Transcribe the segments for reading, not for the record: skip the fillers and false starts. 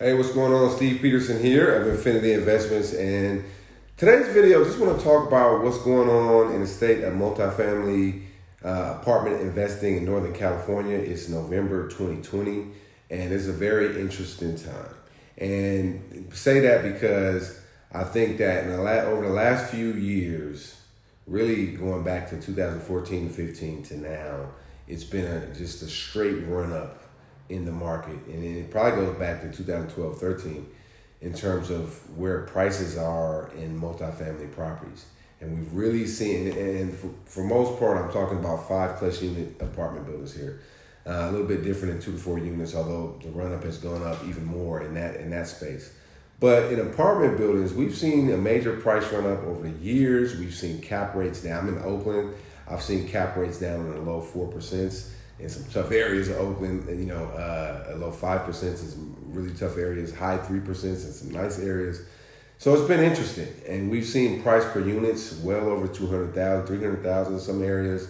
Hey, what's going on? Steve Peterson here of Infinity Investments, and today's video, just want to talk about what's going on in the state of multifamily apartment investing in Northern California. It's November 2020, and it's a very interesting time. And say that because I think that over the last few years, really going back to 2014 to 15 to now, it's been just a straight run up in the market, and it probably goes back to 2012-13 in terms of where prices are in multifamily properties. And we've really seen, and for most part, I'm talking about 5+ unit apartment buildings here. A little bit different in 2 to 4 units, although the run up has gone up even more in that space. But in apartment buildings, we've seen a major price run up over the years. We've seen cap rates down. I'm in Oakland. I've seen cap rates down in the low 4%. In some tough areas of Oakland, a low 5% in some really tough areas, high 3% in some nice areas. So it's been interesting. And we've seen price per units well over 200,000, 300,000 in some areas,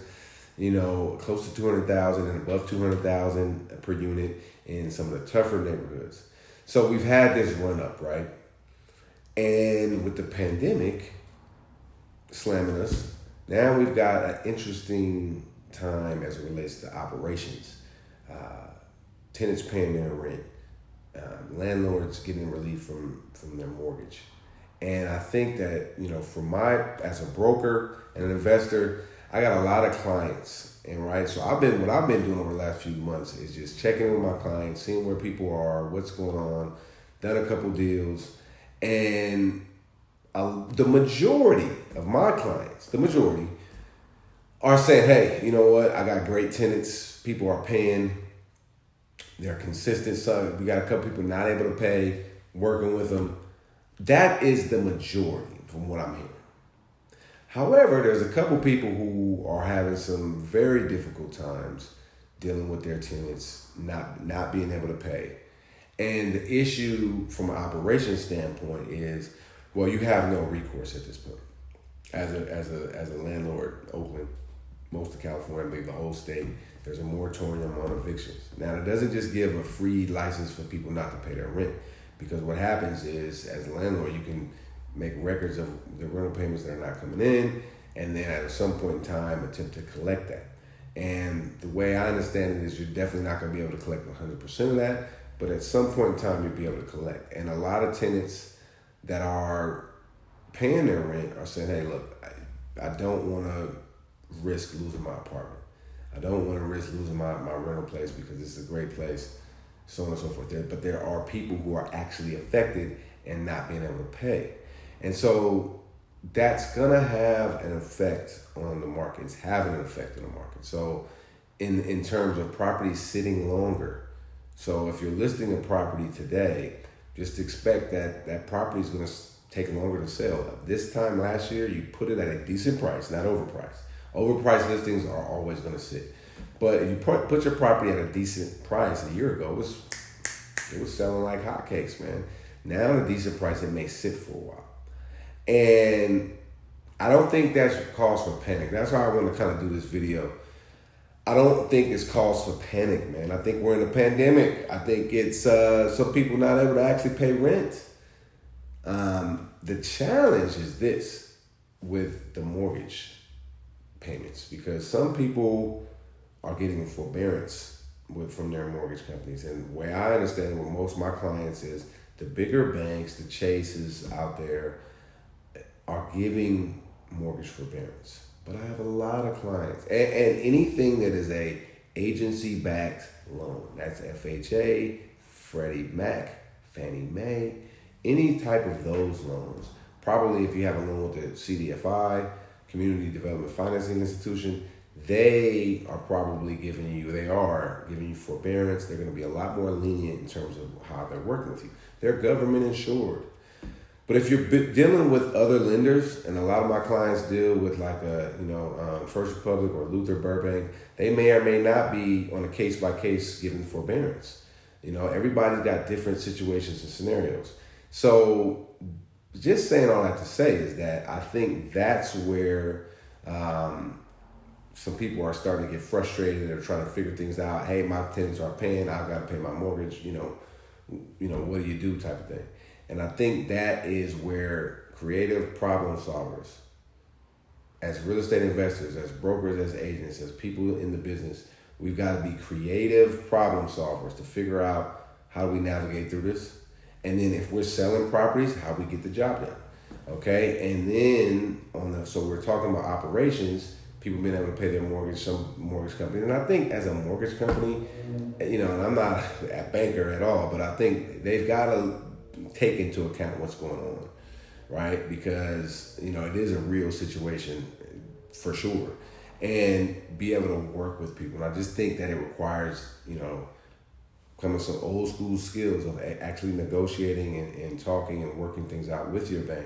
close to 200,000 and above 200,000 per unit in some of the tougher neighborhoods. So we've had this run up, right? And with the pandemic slamming us, now we've got an interesting time as it relates to operations. Tenants paying their rent, landlords getting relief from their mortgage. And I think that, as a broker and an investor, I got a lot of clients. And right, so what I've been doing over the last few months is just checking in with my clients, seeing where people are, what's going on, done a couple deals. And the majority of my clients, are saying, hey, you know what? I got great tenants. People are paying. They're consistent. So we got a couple people not able to pay, working with them. That is the majority from what I'm hearing. However, there's a couple people who are having some very difficult times dealing with their tenants not being able to pay. And the issue from an operations standpoint is, well, you have no recourse at this point. As a landlord, Oakland, most of California, maybe the whole state, there's a moratorium on evictions. Now, it doesn't just give a free license for people not to pay their rent, because what happens is, as a landlord, you can make records of the rental payments that are not coming in, and then at some point in time, attempt to collect that. And the way I understand it is you're definitely not going to be able to collect 100% of that, but at some point in time, you'll be able to collect. And a lot of tenants that are paying their rent are saying, hey, look, I don't want to risk losing my apartment. I don't want to risk losing my rental place because this is a great place, so on and so forth. But there are people who are actually affected and not being able to pay. And so that's going to have an effect on the market. It's having an effect on the market. So in terms of properties sitting longer, so if you're listing a property today, just expect that property is going to take longer to sell. This time last year, you put it at a decent price, not overpriced. Overpriced listings are always going to sit. But if you put your property at a decent price a year ago, it was selling like hotcakes, man. Now at a decent price, it may sit for a while. And I don't think that's cause for panic. That's why I want to kind of do this video. I don't think it's cause for panic, man. I think we're in a pandemic. I think it's some people not able to actually pay rent. The challenge is this with the mortgage payments, because some people are getting forbearance from their mortgage companies. And the way I understand what most of my clients is, the bigger banks, the Chases out there, are giving mortgage forbearance. But I have a lot of clients, and anything that is a agency-backed loan, that's FHA, Freddie Mac, Fannie Mae, any type of those loans. Probably if you have a loan with the CDFI, Community Development Financing Institution, they are giving you forbearance. They're going to be a lot more lenient in terms of how they're working with you. They're government insured. But if you're dealing with other lenders, and a lot of my clients deal with like First Republic or Luther Burbank, they may or may not be on a case-by-case giving forbearance. Everybody's got different situations and scenarios. So just saying all that to say is that I think that's where some people are starting to get frustrated. They're trying to figure things out. Hey, my tenants are paying. I've got to pay my mortgage. what do you do type of thing. And I think that is where creative problem solvers, as real estate investors, as brokers, as agents, as people in the business, we've got to be creative problem solvers to figure out how do we navigate through this. And then if we're selling properties, how we get the job done. Okay. And then so we're talking about operations, people being able to pay their mortgage, some mortgage company. And I think as a mortgage company, and I'm not a banker at all, but I think they've got to take into account what's going on, right? Because, it is a real situation for sure, and be able to work with people. And I just think that it requires, some old school skills of actually negotiating and talking and working things out with your bank.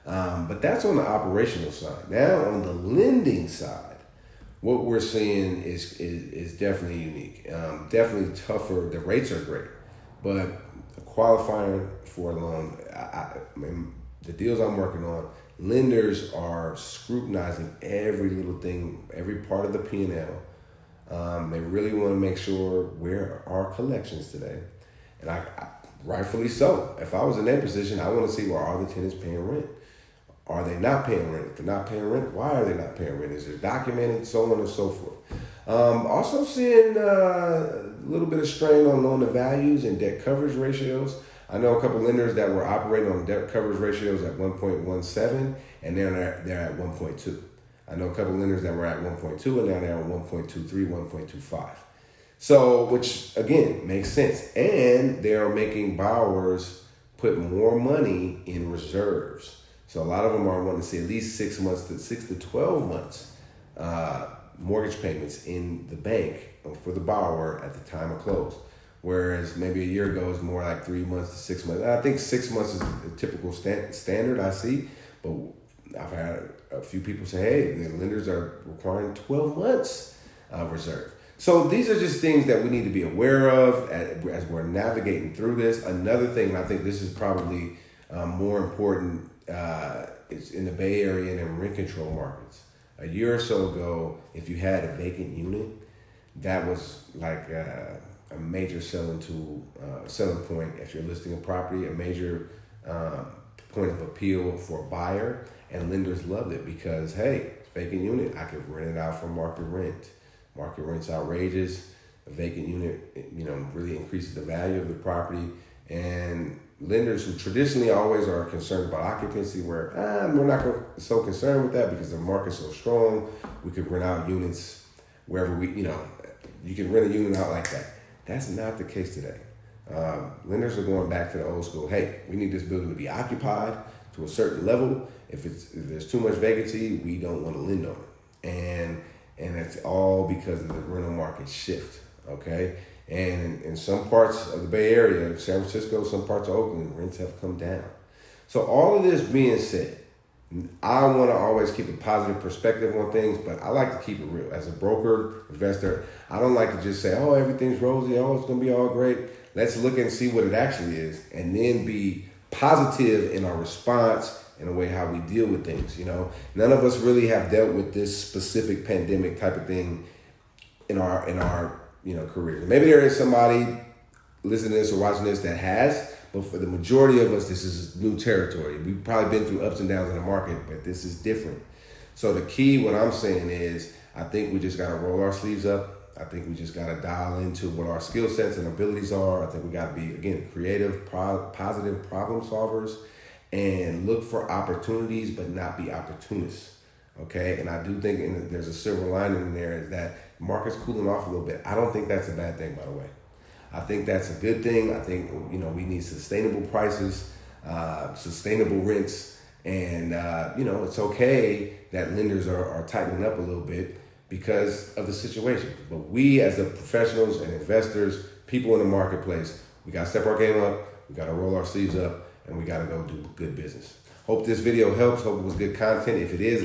But that's on the operational side. Now on the lending side, what we're seeing is definitely unique. Definitely tougher. The rates are great, but qualifying for a loan, the deals I'm working on, lenders are scrutinizing every little thing, every part of the P&L. They really want to make sure where are collections today, and I rightfully so. If I was in that position, I want to see, are the tenants paying rent? Are they not paying rent? If they're not paying rent, why are they not paying rent? Is it documented? So on and so forth. Also seeing a little bit of strain on loan to values and debt coverage ratios. I know a couple lenders that were operating on debt coverage ratios at 1.17, and they're at 1.2. I know a couple lenders that were at 1.2, and now they're at 1.23, 1.25. So, which again makes sense. And they're making borrowers put more money in reserves. So a lot of them are wanting to see at least 6 to 12 months mortgage payments in the bank for the borrower at the time of close. Whereas maybe a year ago is more like 3 months to 6 months. I think 6 months is a typical standard I see, but I've had a few people say, hey, the lenders are requiring 12 months reserve. So these are just things that we need to be aware of as we're navigating through this. Another thing, and I think this is probably more important, is in the Bay Area and in rent control markets. A year or so ago, if you had a vacant unit, that was like a major selling point. If you're listing a property, a major point of appeal for a buyer, and lenders loved it because, hey, vacant unit, I could rent it out for market rent. Market rent's outrageous. A vacant unit, really increases the value of the property. And lenders who traditionally always are concerned about occupancy, where we're not so concerned with that because the market's so strong, we could rent out units wherever you can rent a unit out like that. That's not the case today. Lenders are going back to the old school. Hey, we need this building to be occupied to a certain level. If there's too much vacancy, we don't want to lend on it. And it's all because of the rental market shift, okay? And in some parts of the Bay Area, San Francisco, some parts of Oakland, rents have come down. So all of this being said, I want to always keep a positive perspective on things, but I like to keep it real. As a broker, investor, I don't like to just say, oh, everything's rosy, oh, it's going to be all great. Let's look and see what it actually is, and then be positive in our response in a way how we deal with things. None of us really have dealt with this specific pandemic type of thing in our careers. Maybe there is somebody listening to this or watching this that has, but for the majority of us, this is new territory. We've probably been through ups and downs in the market, but this is different. So the key, what I'm saying is, I think we just got to roll our sleeves up. I think we just got to dial into what our skill sets and abilities are. I think we got to be, again, creative, positive problem solvers, and look for opportunities, but not be opportunists. Okay, and I do think there's a silver lining in there, is that the market's cooling off a little bit. I don't think that's a bad thing, by the way. I think that's a good thing. I think we need sustainable prices, sustainable rents, and it's okay that lenders are tightening up a little bit because of the situation. But we, as the professionals and investors, people in the marketplace, we got to step our game up. We got to roll our sleeves up, and we got to go do good business. Hope this video helps. Hope it was good content. If it is,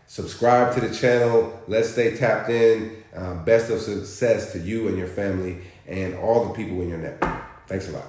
subscribe to the channel. Let's stay tapped in. Best of success to you and your family and all the people in your network. Thanks a lot.